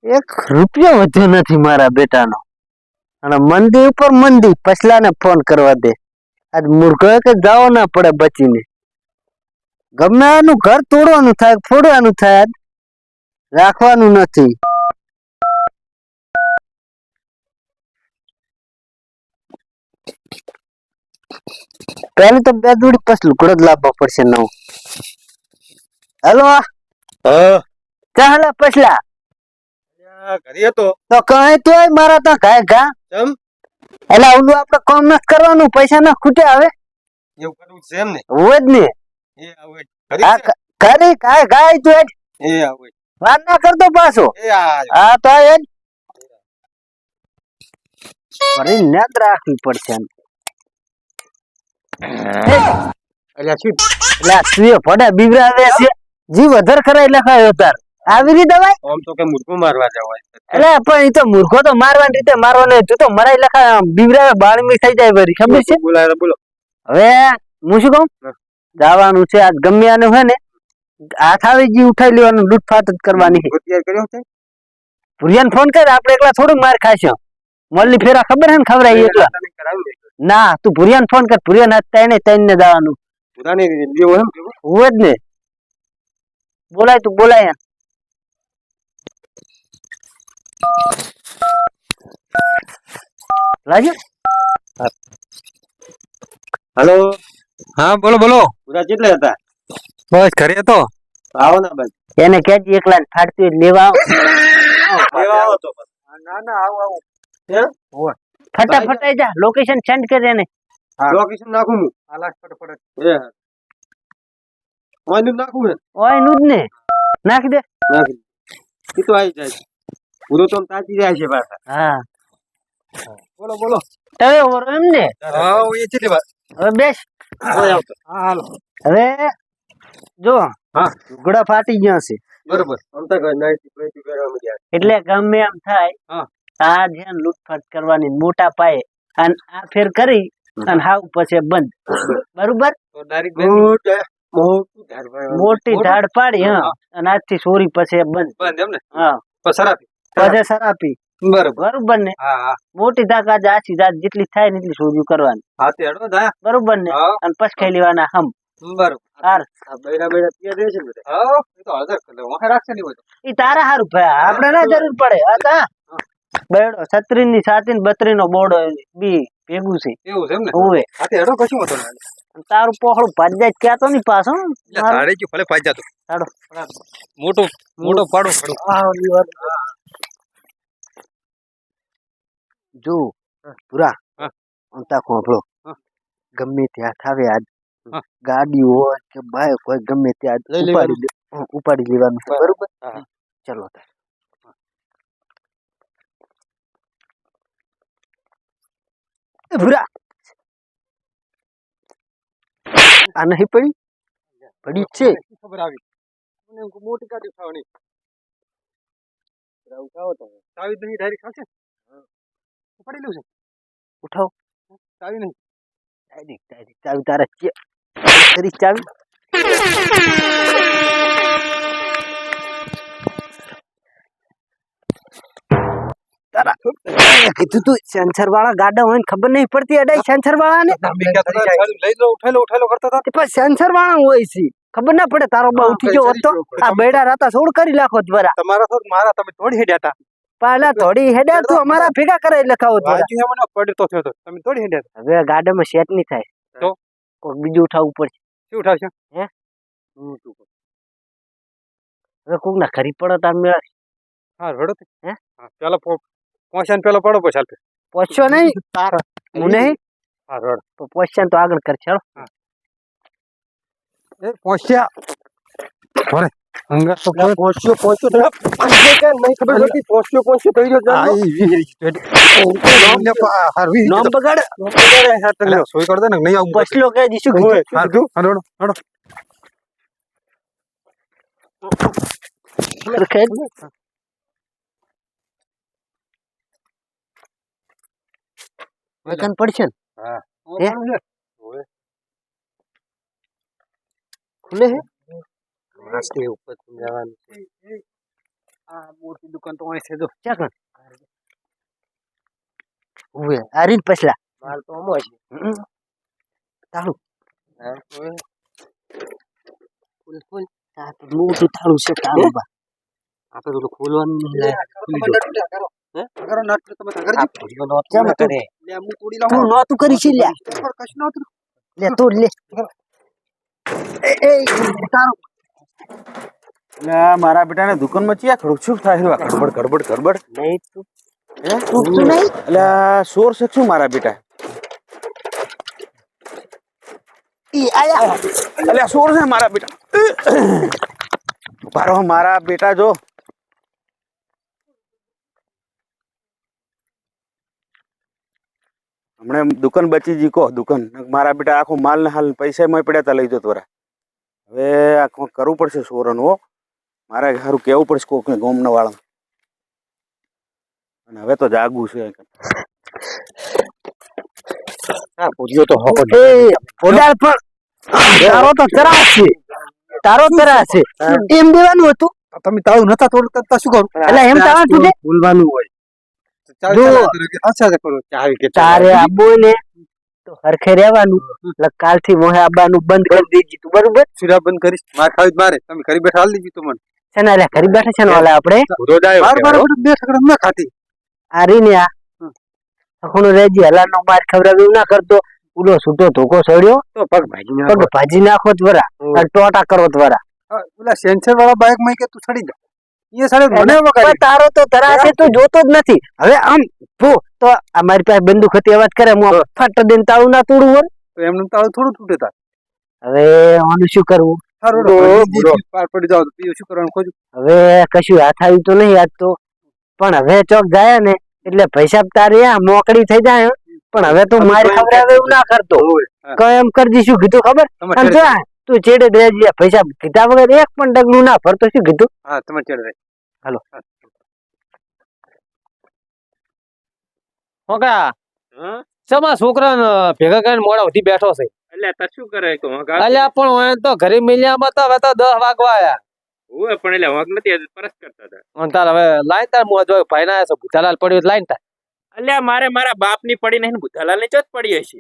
એક રૂપિયો વધ્યો નથી મારા બેટાનો અને મંદી ઉપર મંદી પછલાને ફોન કરવા દે આજ મૂર્ખો કે જાવો ના પડે બચીને ગમે એનું ઘર તોડવાનું થાય ફોડવાનું થાય આજ રાખવાનું નથી પેલું તો બે દોડી પછી લુકડો જ લાવવા પડશે નવું હેલો ચાલે પછલા ઘરે હતો તો કઈ તોય મારા તો ઘા ઘા કેમ એટલે ઓલું આપડે કામ નથી કરવાનું પૈસા ના ખૂટે આવે એવું કરવું છે એમ ને હોય જ ને એ આવે ઘરે કરી કાય ગાય તું એ આવે વાત ના કરતો પાછો એ આ હા તો એ ફરી નેત રાખવી પડશે અલ્યા શું એટલે તું એ ફોટા બીવરાવે છે જીવ વધાર ખરાય લખાયો તાર આવી રીતે ભાઈ આમ તો કે મૂર્ખું મારવા જવાય એટલે પણ એ તો મૂર્ખો તો મારવાની રીતે મારવો નહીં તું તો મરાઈ લખા બીવરાવે બાળમી થઈ જાય વરી ખબર છે બોલાય બોલો હવે હું શું કહું જવાનું છે આજ ગમે આનું હે ને હાથ આવી જી ઉઠાઈ લેવાનું લૂંટફાટ જ કરવાની તૈયાર કર્યો છે ભુરિયાને ફોન કર આપણે એકલા થોડુંક માર ખાશે મલ્લી ફેરા ખબર હે ને ખવરાય એટલા ના તું ભુરિયાને ફોન કર ભુરિયાને હાથ તાઈને તાઈને જવાનું પુરાની લેવો એમ હોય જ ને બોલાય તું બોલાય રાજુ હેલો હા બોલો બોલો પુરા કેટલા હતા બસ ઘરે હતો આવો ના બસ એને કેજી એકલા ફાડતી હોય લેવા આવ. લેવા આવો તો ના ના આવો આવો ફટાફટ આઈ જા લોકેશન સેન્ડ કર એને લોકેશન નાખું હું આલાસ ફટાફટ એ ઓયનું નાખું ને ઓય નું જ ને નાખી દે નાખી ઈ તો આવી જાય પૂરો તો તાજી જાય છે પાછા હા બોલો બોલો તવે ઓર એમ ને હા એ છે વાત હવે બેસ હા હાલો હવે જો હા ઘોડા ફાટી ગયા છે બરોબર આમ તો કઈ નાઈટી પ્લેટી પહેરવા મળ્યા એટલે ગમે એમ થાય હા આ ધ્યાન લૂંટફાટ કરવાની મોટા પાયે અને આ ફેર કરી અને હાવ પછી બંધ બરોબર તો ડાયરેક્ટ મોટું ધાર મોટી ધાડ પાડી હા અને આજથી ચોરી પછી બંધ બંધ એમ ને હા પસરાપી પછી સરાપી બરોબર બરોબર ને હા હા મોટી તાકાત આછી જાત જેટલી થાય ને એટલી ચોરી કરવાની હાથે હડો દા બરોબર ને હા અને પછી ખાઈ લેવાના હમ બરોબર હાર બૈરા બૈરા ત્યાં દે છે ને બધા હા એ તો હજાર કર વખા રાખશે નહીં હોય તો ઈ તારા હારું ભાઈ આપણે ના જરૂર પડે હતા બેડો 36 ની 37 ની 32 નો બોર્ડ બી ભેગું છે એવું છે એમ ને હોવે હાથે હડો કશું હતો ને તારું પોહળું ભાજ્યા ક્યાં તો નહીં પાછો સાડે કે ભલે પાઈ જાતો ચાલો મોટો મોટો પાડો ખડો જો પૂરા હા. અંતા ખોભળો હા. ગમે ત્યાં થાવે આજ હા. ગાડી હોય કે બાઈક હોય ગમે ત્યાં લઈ ઉપાડી લેવાનું છે બરોબર હા. ચલો તાર એ ભૂરા આ નહીં પડી પડી જ છે ખબર આવી મને મોટી ગાડી ઉઠાવવાની ઉઠાવો તો ચાવી નહીં ડાયરેક્ટ ખાશે પડી લેવું છે ઉઠાવ ચાવી નહીં ડાયરેક્ટ ચાવી તારા કરી ચાવી તારા કીધું તું સેન્સર વાળા ગાડા હોય ને ખબર નહીં પડતી અડાઈ સેન્સર વાળા ને લઈ લો ઉઠાઈ લો કરતા હતા પછી સેન્સર વાળા હોય છે ખબર ના પડે તારો બા ઉઠી ગયો હતો આ બેડા રાતા સોડ કરી લાખો દ્વારા તમારા તો મારા તમે થોડી હેડ્યા હતા પહેલા થોડી હેડ્યા તું અમારા ભેગા કરાવી લખાવો દ્વારા બાજુ મને પડતો થયો તો તમે થોડી હેડ્યા હતા હવે ગાડામાં સેટ નહીં થાય તો કોઈ બીજું ઉઠાવવું પડશે શું ઉઠાવશે હે હવે કોક ના ખરી પડો તાર મેળા હા રડો હે ચાલો પહોંચ્યા પેલો પડો પછી હાલતે પહોંચ્યો નહીં તારા હું નહીં હા રડ તો પહોંચ્યા તો આગળ કર ચાલો એ પહોંચ્યા ભરે અંગર તો પહોંચ્યો કે નહીં ખબર પડતી પહોંચ્યો થઈ ગયો નામ બગાડે સોય કર દે ને નહીં આવું પછલો કહી દીશું હારું હડો હડો વેતન પડશે ને હા હે? ખુલે હે રસ્તે ઉપર જવાનું આ મોટી દુકાન તો અહીં છે જો. ચાકણ ઉવે આરીન પછલા માલ તો અમો છે. તાળું હા, કોઈ ફૂલ ફૂલ આ તો મોટું થાળું છે તાળું બા આપણે તો ખોલવાનું નહીં લાય. ખુલી જો. કરો નટ તમે કરી આ ભૂરીઓ નો કેમ ના તું? કરે. લે હું તોડી તું લાવું. નોતું કરી છે લ્યા કશું નહોતું. લે તોડ લે એ તારું એટલે મારા બેટાને દુકાનમાં ચિયા ખડું શું થાય છે ગડબડ ગડબડ ગડબડ નહીં તું તૂટતું નહીં એટલે સોર છે શું મારા બેટા ઈ આયા એટલે સોર છે મારા બેટા ઉભા રહો મારા બેટા જો હમણે દુકાન બચી જી કહો દુકાન મારા બેટા આખો માલ ને હાલ પૈસા માં પડ્યા તા લઈ જો તોરા હવે આખું કરવું પડશે સોરનું હો મારે સારું કેવું પડશે કોકને ગોમના વાળા અને હવે તો જાગવું છે આ ભૂરીઓ તો હોકો એ ઓડાળ પણ તારો તો તરાસ છે તારો તરાસ છે એમ દેવાનું હતું તમે તાળું નતા તોડતા તો શું કરું એટલે એમ તારા તૂટે ભૂલવાનું હોય. જો. અચ્છા કરો ચાવી કે તારે આ બોલે તો હરખે રહેવાનું એટલે કાલથી મોહે આબાનું બંધ કરી દેજી તું બરોબર સુરા બંધ કરીશ માર ખાવી મારે તમે ઘરે બેઠા હાલ દીધી તો મને છે ને એટલે ઘરે બેઠા છે ને ઓલા આપણે ભૂરો ડાયો માર કહેવાય, હો. માર બે ઠકડા ના ખાતી આ રીને આ અખોણું રેજી હલાનો માર ખવડાવ્યું ના કરતો ઉલો છૂટો ધોકો સડ્યો તો પગ ભાજી પગ નાખો. ભાજી નાખો જ વરા અને ટોટા કરો જ વરા પેલા સેન્સર વાળા બાઇક માં કે તું ચડી જા એ સાડે મને પણ વગાડી તારો તો તરાસે તું જોતો જ નથી હવે આમ ભો તો આ મારી પાસે બંદૂક હતી અવાજ કરે હું આમ ફટ દઈને તાળું ના તોડું હોય તો એમનું તાળું થોડું તૂટે તા હવે આનું શું કરવું સારું પાર પડી જાવ તો બીજું શું કરવાનું ખોજું હવે કશું હાથ આવ્યું તો નહીં આજ તો પણ હવે ચોક જાય ને એટલે પૈસા તારે આ મોકળી થઈ જાય પણ હવે તું મારી ખવડાવે એવું ના કરતો કઈ એમ કરજી શું કીધું ખબર તમે આમ જો આ, તું ચેડે જ રહેજે પૈસા કીધા વગર એક પણ ડગલું ના ફરતો શું કીધું હા તમે ચડ રહે હોકા હા? સમા છોકરાને ભેગા કરીને મોડા સુધી બેઠો છે એટલે તાર શું કરે તો વાંક અલ્યા પણ ઓય તો ઘરે મિલ્યામાં તો હવે તો 10 વાગવા આયા હોય પણ એટલે વાંક નથી આજે પરસ કરતા હતા. અને તાર હવે લાઈન તાર મોજ હોય ભાઈ ના છે ભૂતાલાલ પડ્યું લાઈન તાર અલ્યા મારે મારા બાપ ની પડી નહીં બુધાલાલ ની ચોથ પડી હશે.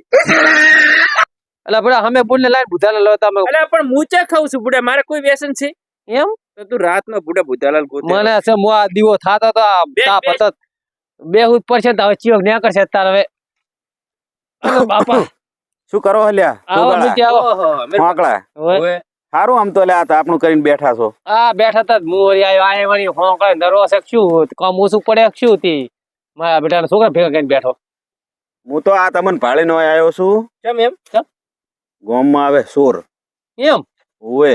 એટલે બડા અમે બોલને લાઈન ભૂતાલાલ લો તમે અલ્યા પણ હું ચા ખાઉં છું બુડા મારે કોઈ વ્યસન છે એમ તો તું રાત નો બુડા બુધાલાલ ગોતે મને છે મો આ દીવો થાતો તો આ બે- તાપ બે- હતો બેહુદ પડશે ને તો હવે ચિયોક ન્યા કરશે તાર હવે અરે બાપા શું કરો હલ્યા આવો મિટી આવો ઓહો મેરે વાંકડા ઓય. ઓય. સારું આમ તો લ્યા તો આપણું કરીને બેઠા છો આ બેઠા તા મોરી આયો આય વળી હોંકળે નરો છે શું કામ ઓછું પડે શું તી મારા બેટાના છોકરા ભેગા કરીને બેઠો હું તો આ તમને ભાળીને અહીં આવ્યો છું કેમ એમ ગામમાં આવે સોર એમ ઓએ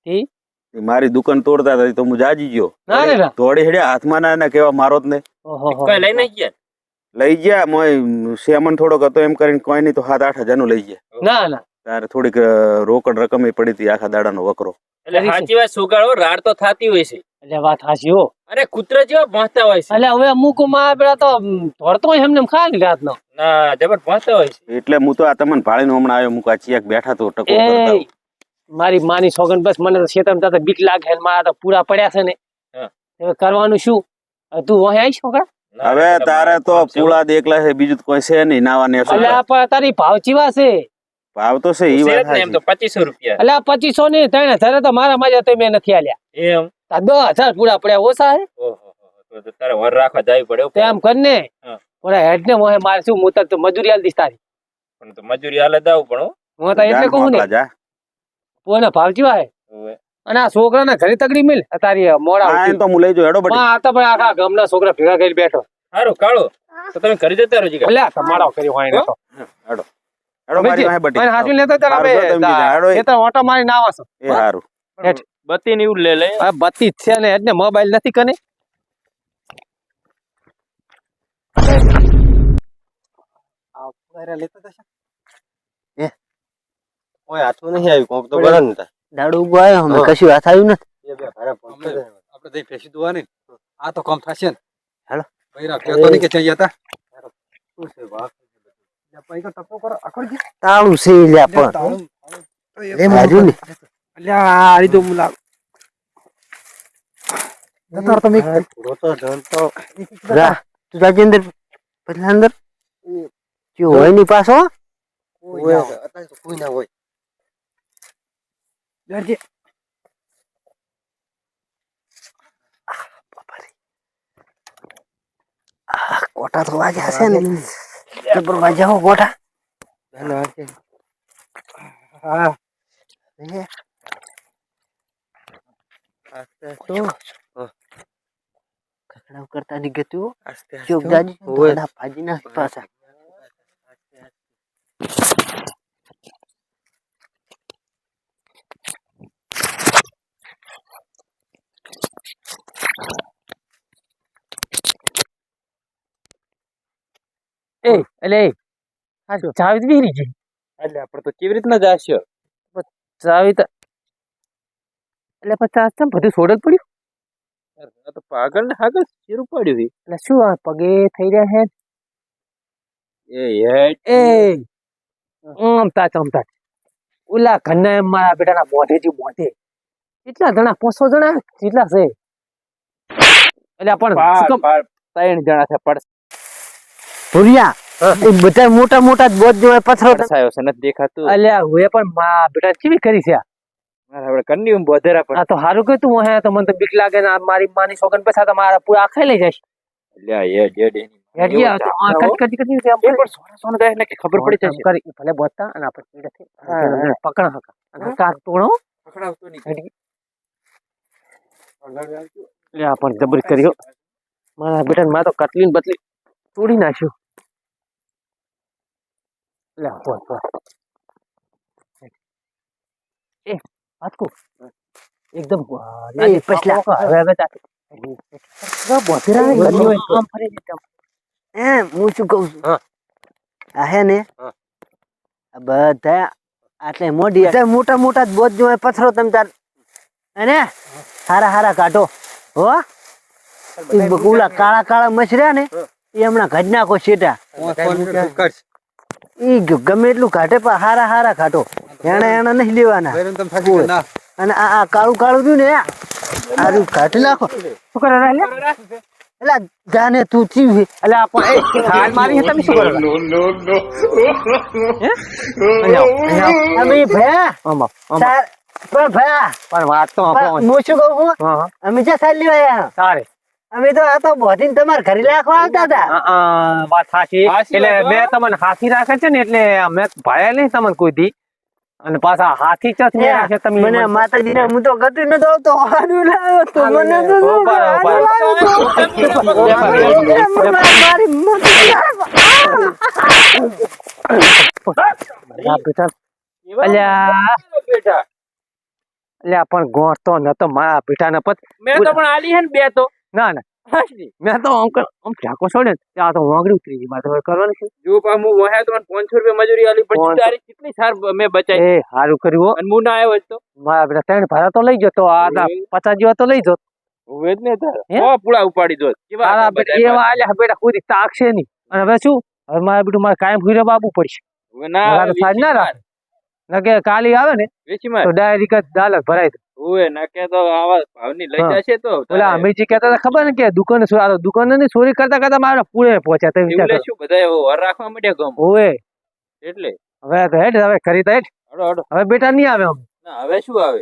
ઈ? એ મારી દુકાન તોડતા હતા તો હું જાજી ગયો ના રે ના તોડી હેડ્યા હાથમાં ના એને કેવા મારો જ ને ઓહો કઈ લઈને ગયા લઈ ગયા મોય સેમન થોડોક હતો એમ કરીને કોઈ નહીં તો 7-8 હજારનું લઈ ગયા ના ના તારે થોડીક રોકડ રકમ પડી હતી આખા દાડાનો વકરો એટલે સાચી વાત સુગાડો રાડ તો થાતી હોય છે એટલે વાત હાચી હો અરે કૂતરા જેવા ભોંસતા હોય છે એટલે હવે અમુક માં પેલા તો ધોડતો હોય એમને એમ ખાય ને રાત નો ના જબર ભોંસતા હોય છે એટલે હું તો આ તમને ભાળીને હમણાં આવ્યો મુકા ચિયાક બેઠા તો ટકો કરતા એ મારી માની સોગન બસ મને તો શેતમ તાતા બીક લાગે ને મારા તો પૂરા પડ્યા છે ને હા. હવે કરવાનું શું હવે તું અહીં આવીશ છોકરા ના, હવે ના, તારે તો બાપ છે. પૂળા દેખલા છે બીજું તો કોઈ છે નહીં નાવાને શું એટલે આ તારી ભાવ ચીવા છે ભાવ તો છે ઈ છે વાત જ ને એમ તો સાચી. 2500 રૂપિયા એટલે 2500 ની 3000 તો મારા મજા તો મેં નથી આલ્યા એમ આ 10,000 પૂરા પડ્યા ઓછા હે ઓહો તો તારે વર રાખવા જાવી પડે તો એમ કર ને હા. ઓલા હેડ ને મોહે મારે શું હું તો મજૂરી આલ દીશ તારી પણ તો મજૂરી હાલે દાવ પણ હો. હું તો એટલે જા કહું ને મોકલા જા. પોને ભાવ ચીવા હે ઓવે. અને આ છોકરાને ઘરે તગડી મિલ આ તારી મોડા હા, ઉઠી. એમ તો હું લઈ જાઉં હેડો બટી પણ આ તો પણ આખા ગામના છોકરા ભેગા કરી બેઠો સારું કાળો તો તમે ઘરે જતા રહો જીગા. એટલે તમારો કર્યો હોય ને તો હેડો હેડો મારી પાસે બટી હાજુ લેતો ચાલ હારું, જો તમે બીજા હેડો એ તો ઓટો મારી ના આવશો એ સારું બત્તી ને એવું લે લે આ બત્તી જ છે ને એટલે મોબાઈલ નથી કને ઓય હાથું નહીં આવ્યું કોક તો બરાબર નતા દાડુ ઉભો આવ્યો અમે કશું હાથ આવ્યું નથી એ બે ભારે ભોંસતા જાય. આપણે તઈ ફેસી દોવા ને આ તો કામ થશે ને હેડો. બૈરા કહેતો નહીં કે ચાઈ હતા શું છે બાપ? પૈસા ટપો કરો આખડજી તાળું છે લ્યા પણ લે માર્યું ને અલ્યા આ રીતો મુલા જતો તમે જા તું જાજે અંદર પેલા અંદર જો હોય ની પાછો કોઈ ના હોય જડજે કોટા તો વાગ્યા હશે ને જબર વાગ્યા હો કોટા હા હે આસ્તે તો કકડાવ કરતા ની ગતું આસ્તે ચોક જાજી ઓડા ભાજી ના પાછા એટલે આ ચાવી બી રહી છે એટલે આપણે તો કેવી રીતના જાશું ચાવી તો એટલે પછી આ ચમ બધું છોડ જ પડ્યું આ તો પાગલ ને હાગલ ચીરું પડ્યું છે એટલે શું આ પગે થઈ રહ્યા છે એ અમતા ચમતા ઓલા ઘરના એમ મારા બેટાના મોઢે થી મોઢે કેટલા જણા 500 જણા કેટલા છે એટલે પણ શું કામ 3 જણા છે પડશે ભુરિયા એ બધા મોટા મોટા જ બોજ જોય પથરો પડસાયો છે નથી દેખાતું અલ્યા હું પણ મારા બેટા કેવી કરી છે મારા આપણે કન્ની બોધેરા પણ આ તો સારું કે તું હે તો મને તો બીક લાગે ને આ મારી માની સોગન પછા તો મારા પૂરા આખે લઈ જશે લ્યા એ ડેડ એની હેડી આ તો આ કટી કટી આમ એ પણ સોના સોના ગાય એટલે કે ખબર પડી જશે કરી ભલે બોતા અને આપણે પીડેથી પકડા હકા અને કાટ તોડો પકડાવતો નહીં હેડી લે આ પણ જબરી કર્યો મારા બેટા માં તો કટલીન બતલી તોડી નાખ્યું લે હો એ આટકો એકદમ એ પછલા હવે હવે બોધરા આમ ફરી જતા હું શું કહું છું હા. આ હે ને હા. આ બધા આટલે મોડી બધા મોટા મોટા જ બોજ જોય પથરો તમ તાર અને હારા હારા કાઢો હો ઈ બકુલા કાળા કાળા મછર્યા ને એ હમણાં ઘડ નાખો શેટા ઈ ગમે એટલું કાઢે પણ હારા હારા કાઢો એને નહીં લેવાના અને આ કાળું કાળું રહ્યું ને આ રહ્યું કાઢી નાખો શું કરે રે એલા જાને તું ચીવ એટલે આ પણ એ હાલ મારી તમે શું કરો અમે ભયા આમાં તાર પણ ભયા પણ વાત તો આપો હું શું કહું છું? હા અમે જ્યાં સાલી વાયા તારે અમે તો આ તો બોધીને તમારા ઘરે રાખવા આવતા હતા વાત સાચી સાચી એટલે વાત, મેં તમને હાથી રાખે છે ને એટલે મેં ભાયા નહીં તમને કોઈ દી અને પાછા હાથી ચથ મેં રાખે તમે મને માતાજીને હું તો ગતિ નતો આવતો હારું લાવ્યો તો મને તો હારું મારી બેટા અલ્યા બેટા અલ્યા પણ ગોળ તો નતો મારા બેટાને પત મેં તો પણ આલી હે ને બે તો ના ના મેં તો અંકલ આમ ઝાકો છોડે ને ત્યાં તો વાંગડી ઉતરી ગઈ મારે કરવાનું છે જો પા હું વહે તો 500 રૂપિયા મજૂરી આલી પછી પાંચસો. તારી કેટલી સાર મેં બચાઈ એ સારું કર્યું હો. અને હું ના આવ્યો તો મારા બેટા 3 ભાડા તો લઈ જતો આ 50 જેવા તો લઈ જતો હવે જ ને તાર હે? ઓ પુડા ઉપાડી દો કેવા તારા હતા બેટા બધા એવા આલ્યા બેટા કોઈ દી તાકશે નહીં અને હવે શું હવે મારા બેટું મારે કાયમ ભૂરે બાબુ પડશે હવે ના મારા તો સાજ ના રાખ ના કે કાલી આવે ને વેચી માર તો ડાયરેક્ટ દાલત ભરાય દે. ઓએ ના કે તો આવા ભાવની લઈ હા. જશે તો ઓલા અમીરજી કહેતા હતા ખબર ને કે દુકાને દુકાને ની ચોરી કરતા કરતા મારા પૂરે પહોંચ્યા તમે વિચાર એવલે કરો. શું બધા એવો વર રાખવા માંડ્યા ગમ ઓવે એટલે હવે તો હેડ હવે કરી તો હેડ હડો હડો હવે બેટા નહીં આવે આમ ના હવે શું આવે